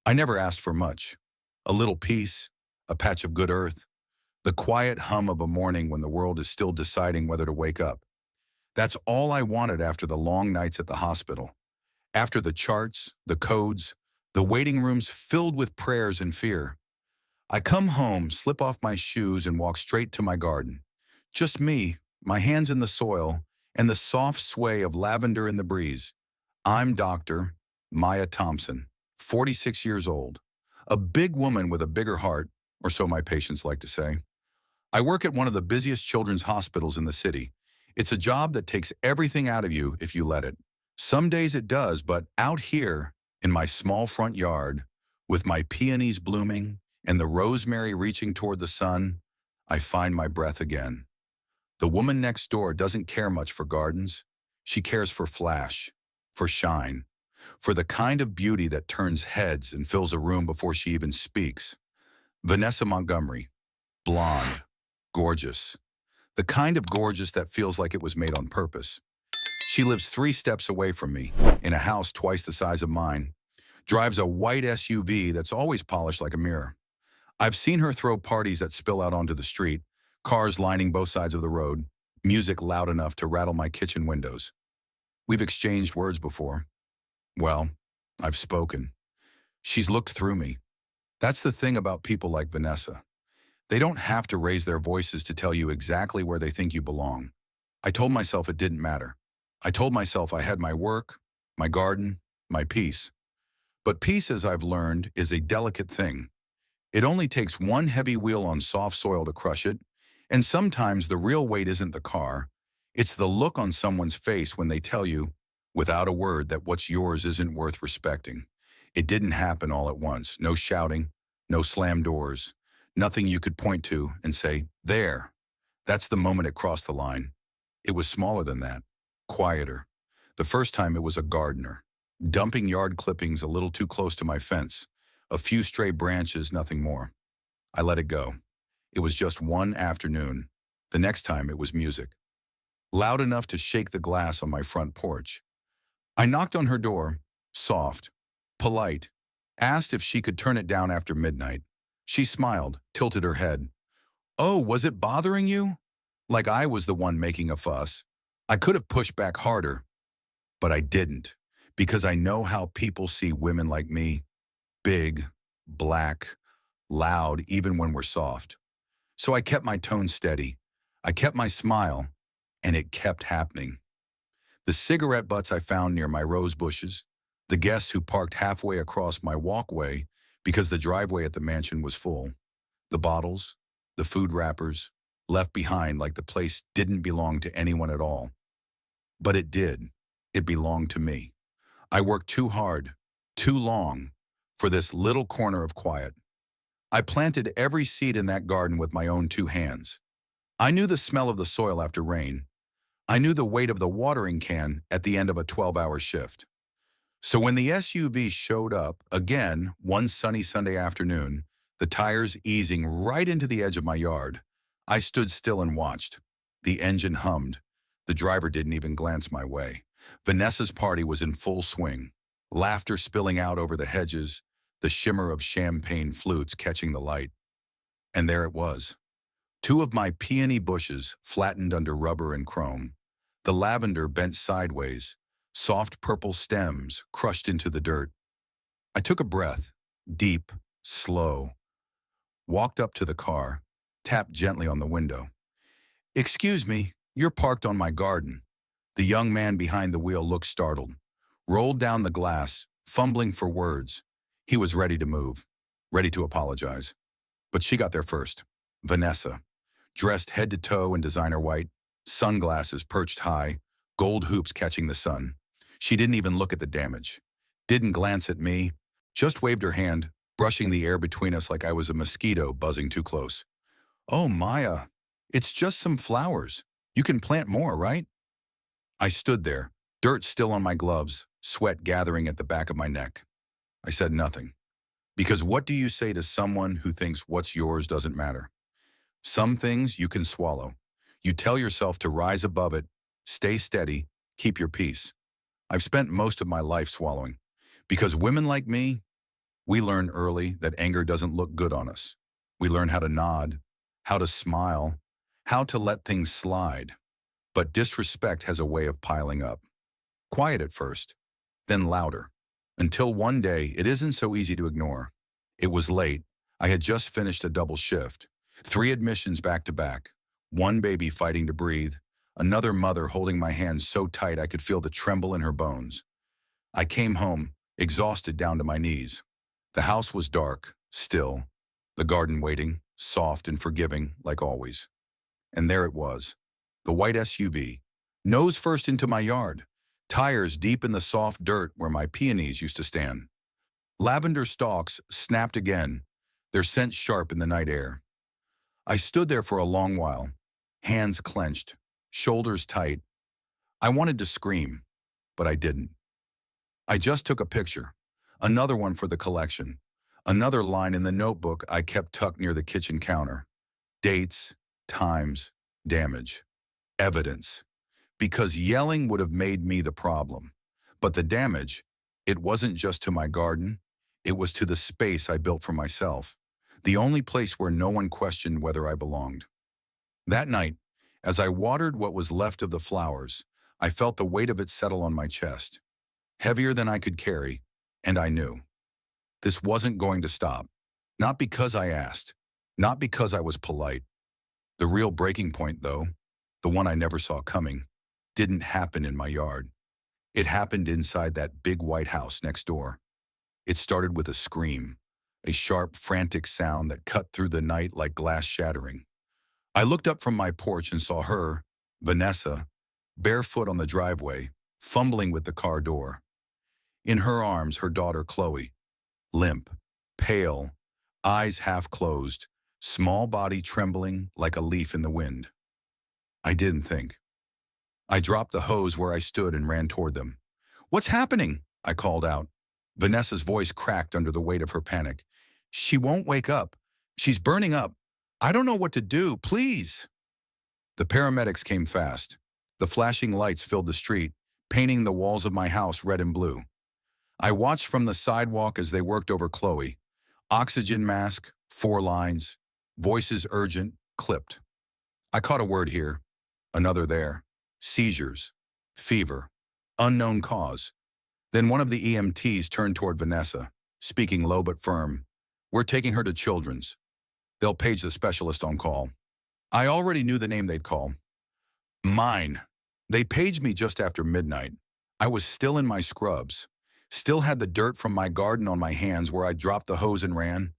I never asked for much. A little peace, a patch of good earth, the quiet hum of a morning when the world is still deciding whether to wake up. That's all I wanted after the long nights at the hospital. After the charts, the codes, the waiting rooms filled with prayers and fear. I come home, slip off my shoes, and walk straight to my garden. Just me, my hands in the soil, and the soft sway of lavender in the breeze. I'm Dr. Maya Thompson, 46 years old. A big woman with a bigger heart, or so my patients like to say. I work at one of the busiest children's hospitals in the city. It's a job that takes everything out of you if you let it. Some days it does, but out here, in my small front yard, with my peonies blooming and the rosemary reaching toward the sun, I find my breath again. The woman next door doesn't care much for gardens. She cares for flash, for shine, for the kind of beauty that turns heads and fills a room before she even speaks. Vanessa Montgomery, blonde, gorgeous. The kind of gorgeous that feels like it was made on purpose. She lives 3 steps away from me, in a house twice the size of mine, drives a white SUV that's always polished like a mirror. I've seen her throw parties that spill out onto the street, cars lining both sides of the road, music loud enough to rattle my kitchen windows. We've exchanged words before. Well, I've spoken. She's looked through me. That's the thing about people like Vanessa. They don't have to raise their voices to tell you exactly where they think you belong. I told myself it didn't matter. I told myself I had my work, my garden, my peace. But peace, as I've learned, is a delicate thing. It only takes one heavy wheel on soft soil to crush it, and sometimes the real weight isn't the car. It's the look on someone's face when they tell you, without a word, that what's yours isn't worth respecting. It didn't happen all at once. No shouting, no slam doors, nothing you could point to and say, there. That's the moment it crossed the line. It was smaller than that, quieter. The first time it was a gardener, dumping yard clippings a little too close to my fence, a few stray branches, nothing more. I let it go. It was just one afternoon. The next time it was music, loud enough to shake the glass on my front porch. I knocked on her door, soft, polite, asked if she could turn it down after midnight. She smiled, tilted her head. Oh, was it bothering you? Like I was the one making a fuss. I could have pushed back harder, but I didn't, because I know how people see women like me. Big, black, loud, even when we're soft. So I kept my tone steady. I kept my smile, and it kept happening. The cigarette butts I found near my rose bushes, the guests who parked halfway across my walkway because the driveway at the mansion was full, the bottles, the food wrappers, left behind like the place didn't belong to anyone at all. But it did. It belonged to me. I worked too hard, too long, for this little corner of quiet. I planted every seed in that garden with my own 2 hands. I knew the smell of the soil after rain. I knew the weight of the watering can at the end of a 12-hour shift. So when the SUV showed up again one sunny Sunday afternoon, the tires easing right into the edge of my yard, I stood still and watched. The engine hummed. The driver didn't even glance my way. Vanessa's party was in full swing, laughter spilling out over the hedges, the shimmer of champagne flutes catching the light. And there it was. 2 of my peony bushes flattened under rubber and chrome. The lavender bent sideways, soft purple stems crushed into the dirt. I took a breath, deep, slow, walked up to the car, tapped gently on the window. Excuse me, you're parked on my garden. The young man behind the wheel looked startled, rolled down the glass, fumbling for words. He was ready to move, ready to apologize. But she got there first. Vanessa, dressed head to toe in designer white, sunglasses perched high, gold hoops catching the sun. She didn't even look at the damage, didn't glance at me, just waved her hand, brushing the air between us like I was a mosquito buzzing too close. Oh, Maya, it's just some flowers. You can plant more, right? I stood there, dirt still on my gloves, sweat gathering at the back of my neck. I said nothing. Because what do you say to someone who thinks what's yours doesn't matter? Some things you can swallow. You tell yourself to rise above it, stay steady, keep your peace. I've spent most of my life swallowing. Because women like me, We learn early that anger doesn't look good on us. We learn how to nod, how to smile, how to let things slide. But disrespect has a way of piling up. Quiet at first, then louder. Until one day, it isn't so easy to ignore. It was late. I had just finished a double shift. 3 admissions back to back. One baby fighting to breathe. Another mother holding my hand so tight I could feel the tremble in her bones. I came home, exhausted down to my knees. The house was dark, still. The garden waiting, soft and forgiving, like always. And there it was. The white SUV. Nose first into my yard. Tires deep in the soft dirt where my peonies used to stand. Lavender stalks snapped again, their scent sharp in the night air. I stood there for a long while, hands clenched, shoulders tight. I wanted to scream, but I didn't. I just took a picture, another one for the collection, another line in the notebook I kept tucked near the kitchen counter. Dates, times, damage, evidence. Because yelling would have made me the problem. But the damage, it wasn't just to my garden, it was to the space I built for myself, the only place where no one questioned whether I belonged. That night, as I watered what was left of the flowers, I felt the weight of it settle on my chest, heavier than I could carry, and I knew. This wasn't going to stop. Not because I asked, not because I was polite. The real breaking point, though, the one I never saw coming, didn't happen in my yard. It happened inside that big white house next door. It started with a scream, a sharp, frantic sound that cut through the night like glass shattering. I looked up from my porch and saw her, Vanessa, barefoot on the driveway, fumbling with the car door. In her arms, her daughter Chloe, limp, pale, eyes half closed, small body trembling like a leaf in the wind. I didn't think. I dropped the hose where I stood and ran toward them. "What's happening?" I called out. Vanessa's voice cracked under the weight of her panic. "She won't wake up. She's burning up. I don't know what to do. Please." The paramedics came fast. The flashing lights filled the street, painting the walls of my house red and blue. I watched from the sidewalk as they worked over Chloe. Oxygen mask, 4 lines, voices urgent, clipped. I caught a word here, another there. Seizures, fever, unknown cause. Then one of the EMTs turned toward Vanessa, speaking low but firm. "We're taking her to Children's. They'll page the specialist on call." I already knew the name they'd call. Mine. They paged me just after midnight. I was still in my scrubs, still had the dirt from my garden on my hands where I dropped the hose and ran.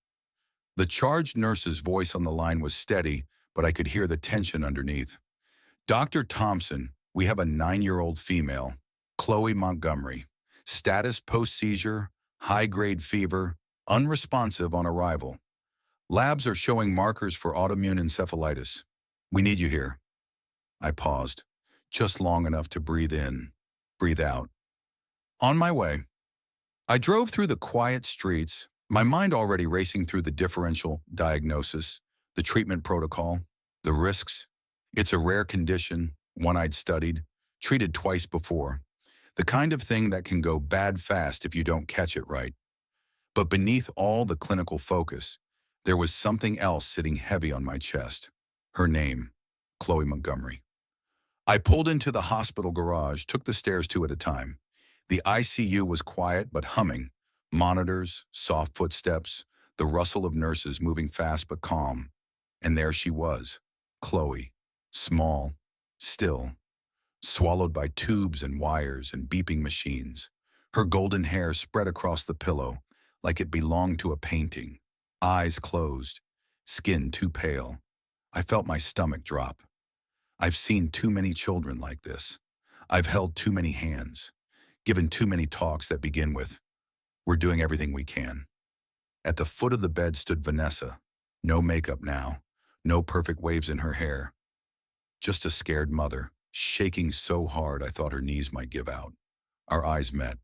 The charged nurse's voice on the line was steady, but I could hear the tension underneath. "Dr. Thompson, we have a 9-year-old female, Chloe Montgomery. Status post-seizure, high-grade fever, unresponsive on arrival. Labs are showing markers for autoimmune encephalitis. We need you here." I paused, just long enough to breathe in, breathe out. On my way. I drove through the quiet streets, my mind already racing through the differential diagnosis, the treatment protocol, the risks. It's a rare condition, one I'd studied, treated twice before. The kind of thing that can go bad fast if you don't catch it right. But beneath all the clinical focus, there was something else sitting heavy on my chest. Her name, Chloe Montgomery. I pulled into the hospital garage, took the stairs 2 at a time. The ICU was quiet but humming. Monitors, soft footsteps, the rustle of nurses moving fast but calm. And there she was, Chloe, small, still, swallowed by tubes and wires and beeping machines. Her golden hair spread across the pillow like it belonged to a painting. Eyes closed, skin too pale. I felt my stomach drop. I've seen too many children like this. I've held too many hands, given too many talks that begin with, "We're doing everything we can." At the foot of the bed stood Vanessa. No makeup now, no perfect waves in her hair. Just a scared mother, shaking so hard I thought her knees might give out. Our eyes met.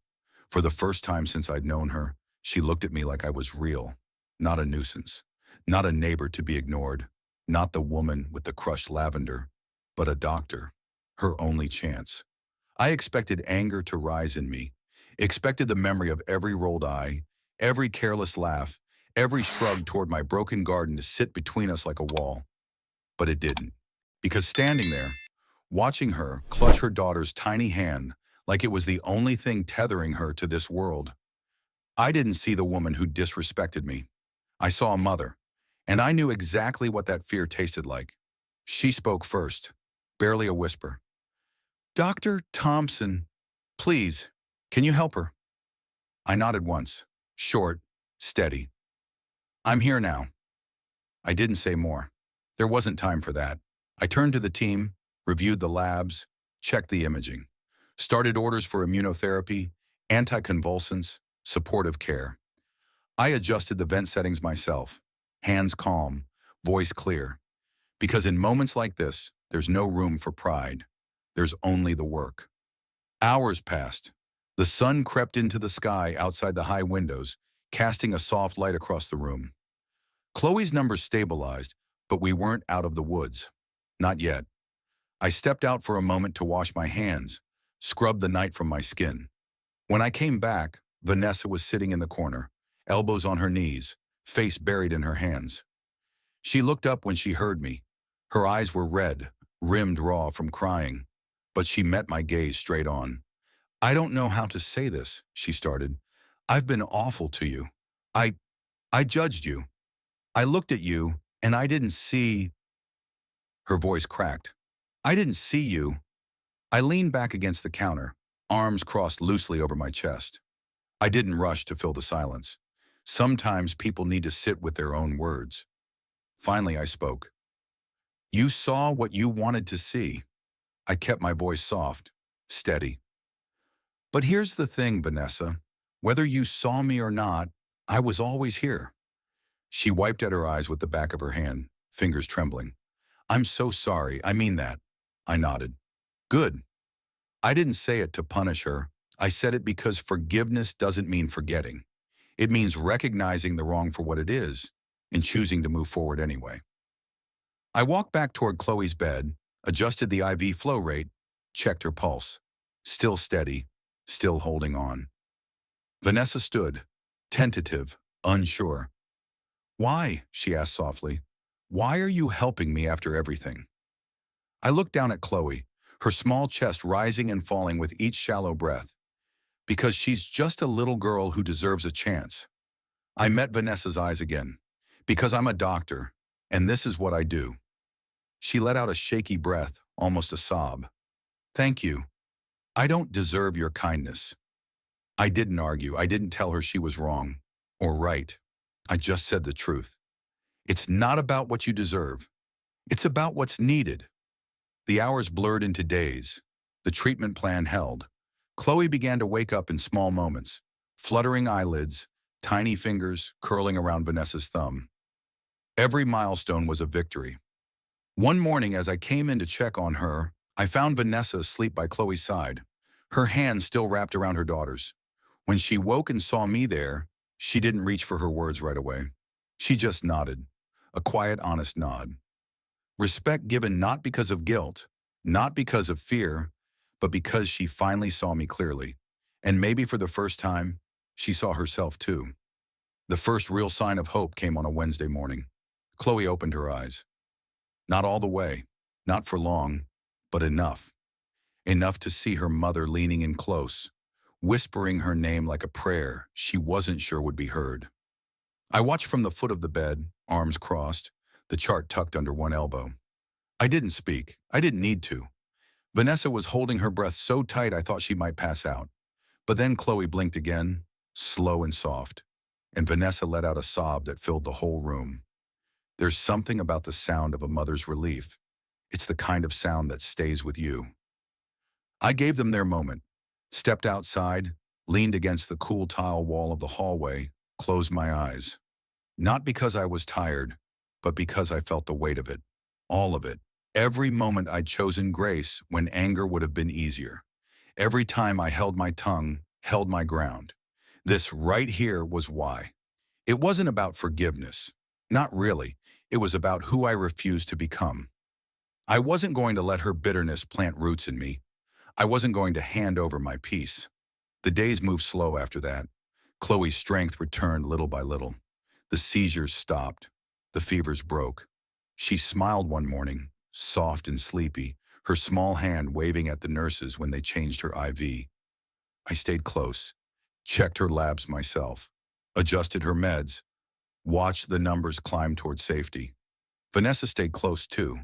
For the first time since I'd known her, she looked at me like I was real, not a nuisance, not a neighbor to be ignored, not the woman with the crushed lavender, but a doctor, her only chance. I expected anger to rise in me, expected the memory of every rolled eye, every careless laugh, every shrug toward my broken garden to sit between us like a wall. But it didn't. Because standing there, watching her clutch her daughter's tiny hand like it was the only thing tethering her to this world, I didn't see the woman who disrespected me. I saw a mother, and I knew exactly what that fear tasted like. She spoke first, barely a whisper. "Dr. Thompson, please, can you help her?" I nodded once, short, steady. "I'm here now." I didn't say more. There wasn't time for that. I turned to the team, reviewed the labs, checked the imaging, started orders for immunotherapy, anticonvulsants, supportive care. I adjusted the vent settings myself, hands calm, voice clear. Because in moments like this, there's no room for pride. There's only the work. Hours passed. The sun crept into the sky outside the high windows, casting a soft light across the room. Chloe's numbers stabilized, but we weren't out of the woods. Not yet. I stepped out for a moment to wash my hands, scrub the night from my skin. When I came back, Vanessa was sitting in the corner, elbows on her knees, face buried in her hands. She looked up when she heard me. Her eyes were red, rimmed raw from crying, but she met my gaze straight on. "I don't know how to say this," she started. "I've been awful to you. I, I judged you. I looked at you, and I didn't see—" Her voice cracked. "I didn't see you." I leaned back against the counter, arms crossed loosely over my chest. I didn't rush to fill the silence. Sometimes people need to sit with their own words. Finally, I spoke. "You saw what you wanted to see." I kept my voice soft, steady. "But here's the thing, Vanessa. Whether you saw me or not, I was always here." She wiped at her eyes with the back of her hand, fingers trembling. "I'm so sorry, I mean that." I nodded. "Good." I didn't say it to punish her. I said it because forgiveness doesn't mean forgetting. It means recognizing the wrong for what it is and choosing to move forward anyway. I walked back toward Chloe's bed, adjusted the IV flow rate, checked her pulse. Still steady, still holding on. Vanessa stood, tentative, unsure. "Why?" she asked softly. "Why are you helping me after everything?" I looked down at Chloe, her small chest rising and falling with each shallow breath. "Because she's just a little girl who deserves a chance." I met Vanessa's eyes again. "Because I'm a doctor, and this is what I do." She let out a shaky breath, almost a sob. "Thank you. I don't deserve your kindness." I didn't argue. I didn't tell her she was wrong or right. I just said the truth. It's not about what you deserve. It's about what's needed. The hours blurred into days. The treatment plan held. Chloe began to wake up in small moments, fluttering eyelids, tiny fingers curling around Vanessa's thumb. Every milestone was a victory. One morning as I came in to check on her, I found Vanessa asleep by Chloe's side, her hand still wrapped around her daughter's. When she woke and saw me there, she didn't reach for her words right away. She just nodded, a quiet, honest nod. Respect given not because of guilt, not because of fear, but because she finally saw me clearly. And maybe for the first time, she saw herself too. The first real sign of hope came on a Wednesday morning. Chloe opened her eyes. Not all the way, not for long, but enough. Enough to see her mother leaning in close, whispering her name like a prayer she wasn't sure would be heard. I watched from the foot of the bed, arms crossed, the chart tucked under one elbow. I didn't speak. I didn't need to. Vanessa was holding her breath so tight I thought she might pass out. But then Chloe blinked again, slow and soft, and Vanessa let out a sob that filled the whole room. There's something about the sound of a mother's relief. It's the kind of sound that stays with you. I gave them their moment, stepped outside, leaned against the cool tile wall of the hallway, closed my eyes. Not because I was tired, but because I felt the weight of it, all of it. Every moment I'd chosen grace when anger would have been easier. Every time I held my tongue, held my ground. This right here was why. It wasn't about forgiveness. Not really. It was about who I refused to become. I wasn't going to let her bitterness plant roots in me. I wasn't going to hand over my peace. The days moved slow after that. Chloe's strength returned little by little. The seizures stopped. The fevers broke. She smiled one morning, soft and sleepy, her small hand waving at the nurses when they changed her IV. I stayed close, checked her labs myself, adjusted her meds, watched the numbers climb toward safety. Vanessa stayed close too,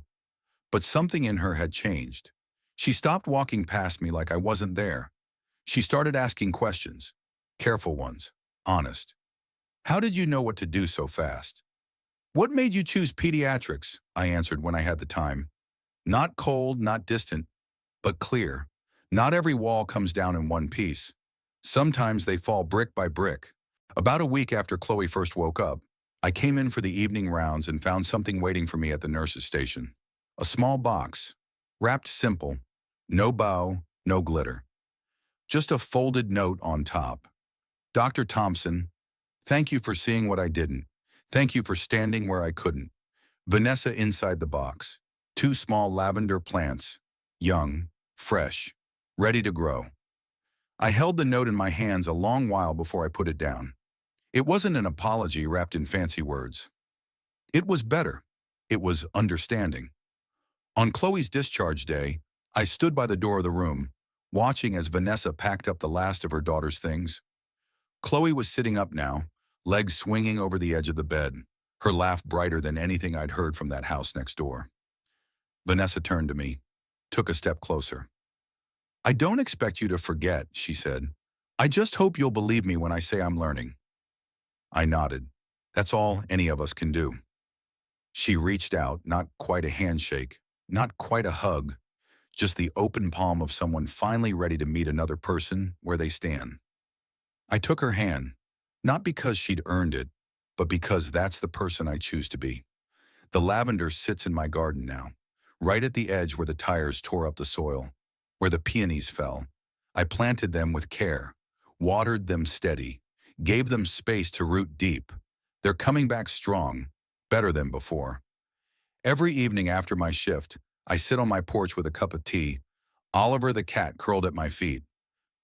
but something in her had changed. She stopped walking past me like I wasn't there. She started asking questions, careful ones, honest. How did you know what to do so fast? What made you choose pediatrics? I answered when I had the time. Not cold, not distant, but clear. Not every wall comes down in one piece. Sometimes they fall brick by brick. About a week after Chloe first woke up, I came in for the evening rounds and found something waiting for me at the nurse's station. A small box, wrapped simple, no bow, no glitter. Just a folded note on top. Dr. Thompson, thank you for seeing what I didn't. Thank you for standing where I couldn't. Vanessa inside the box. 2 small lavender plants, young, fresh, ready to grow. I held the note in my hands a long while before I put it down. It wasn't an apology wrapped in fancy words. It was better. It was understanding. On Chloe's discharge day, I stood by the door of the room, watching as Vanessa packed up the last of her daughter's things. Chloe was sitting up now, legs swinging over the edge of the bed, her laugh brighter than anything I'd heard from that house next door. Vanessa turned to me, took a step closer. I don't expect you to forget, she said. I just hope you'll believe me when I say I'm learning. I nodded. That's all any of us can do. She reached out, not quite a handshake, not quite a hug, just the open palm of someone finally ready to meet another person where they stand. I took her hand, not because she'd earned it, but because that's the person I choose to be. The lavender sits in my garden now, right at the edge where the tires tore up the soil, where the peonies fell. I planted them with care, watered them steady, gave them space to root deep. They're coming back strong, better than before. Every evening after my shift, I sit on my porch with a cup of tea, Oliver the cat curled at my feet.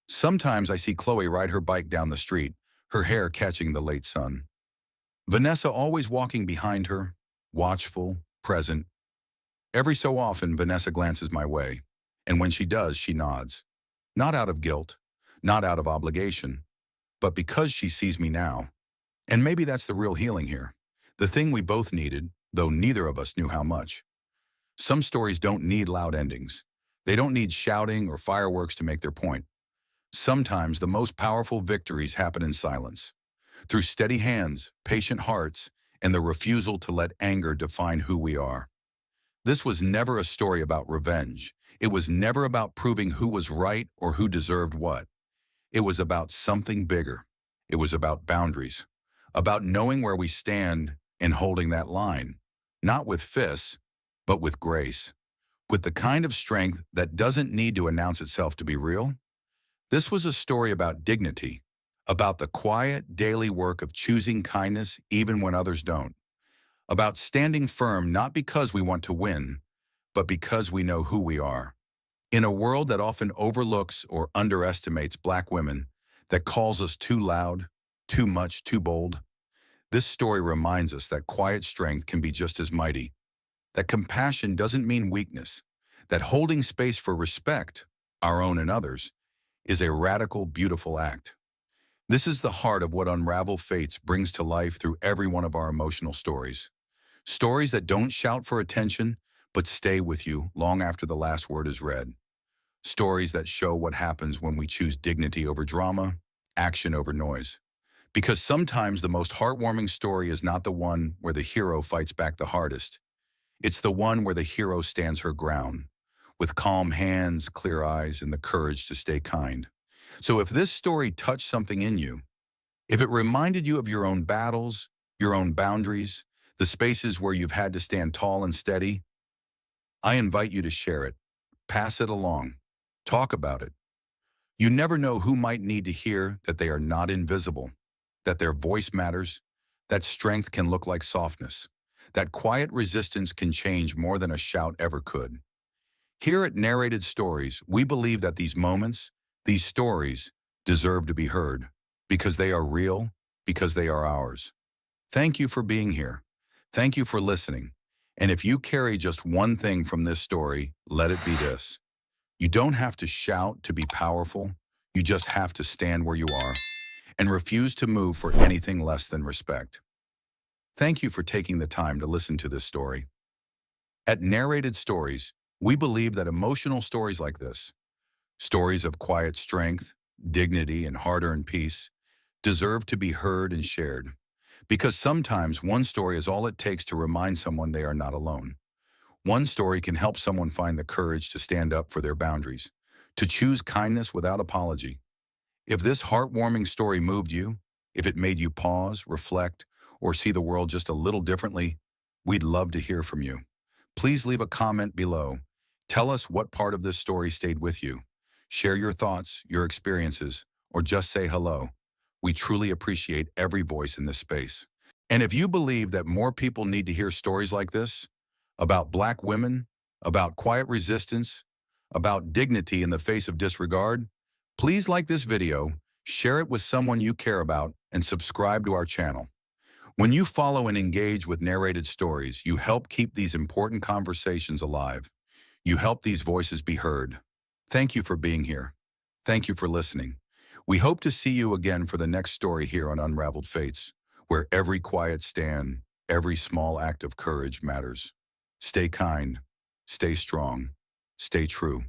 Sometimes I see Chloe ride her bike down the street, her hair catching the late sun. Vanessa always walking behind her, watchful, present. Every so often, Vanessa glances my way, and when she does, she nods. Not out of guilt, not out of obligation, but because she sees me now. And maybe that's the real healing here. The thing we both needed, though neither of us knew how much. Some stories don't need loud endings. They don't need shouting or fireworks to make their point. Sometimes the most powerful victories happen in silence, through steady hands, patient hearts, and the refusal to let anger define who we are. This was never a story about revenge. It was never about proving who was right or who deserved what. It was about something bigger. It was about boundaries, about knowing where we stand and holding that line, not with fists, but with grace, with the kind of strength that doesn't need to announce itself to be real. This was a story about dignity, about the quiet, daily work of choosing kindness even when others don't, about standing firm not because we want to win, but because we know who we are. In a world that often overlooks or underestimates Black women, that calls us too loud, too much, too bold, this story reminds us that quiet strength can be just as mighty, that compassion doesn't mean weakness, that holding space for respect, our own and others, is a radical, beautiful act. This is the heart of what Unraveled Fates brings to life through every one of our emotional stories. Stories that don't shout for attention, but stay with you long after the last word is read. Stories that show what happens when we choose dignity over drama, action over noise. Because sometimes the most heartwarming story is not the one where the hero fights back the hardest. It's the one where the hero stands her ground, with calm hands, clear eyes, and the courage to stay kind. So if this story touched something in you, if it reminded you of your own battles, your own boundaries, the spaces where you've had to stand tall and steady, I invite you to share it, pass it along, talk about it. You never know who might need to hear that they are not invisible, that their voice matters, that strength can look like softness, that quiet resistance can change more than a shout ever could. Here at Narrated Stories, we believe that these moments, these stories, deserve to be heard. because they are real, because they are ours. Thank you for being here. Thank you for listening. And if you carry just one thing from this story, let it be this. You don't have to shout to be powerful. You just have to stand where you are and refuse to move for anything less than respect. Thank you for taking the time to listen to this story. At Narrated Stories, we believe that emotional stories like this, stories of quiet strength, dignity, and hard-earned peace, deserve to be heard and shared. Because sometimes one story is all it takes to remind someone they are not alone. One story can help someone find the courage to stand up for their boundaries, to choose kindness without apology. If this heartwarming story moved you, if it made you pause, reflect, or see the world just a little differently, we'd love to hear from you. Please leave a comment below. Tell us what part of this story stayed with you. Share your thoughts, your experiences, or just say hello. We truly appreciate every voice in this space. And if you believe that more people need to hear stories like this, about Black women, about quiet resistance, about dignity in the face of disregard, please like this video, share it with someone you care about, and subscribe to our channel. When you follow and engage with Narrated Stories, you help keep these important conversations alive. You help these voices be heard. Thank you for being here. Thank you for listening. We hope to see you again for the next story here on Unraveled Fates, where every quiet stand, every small act of courage matters. Stay kind, stay strong, stay true.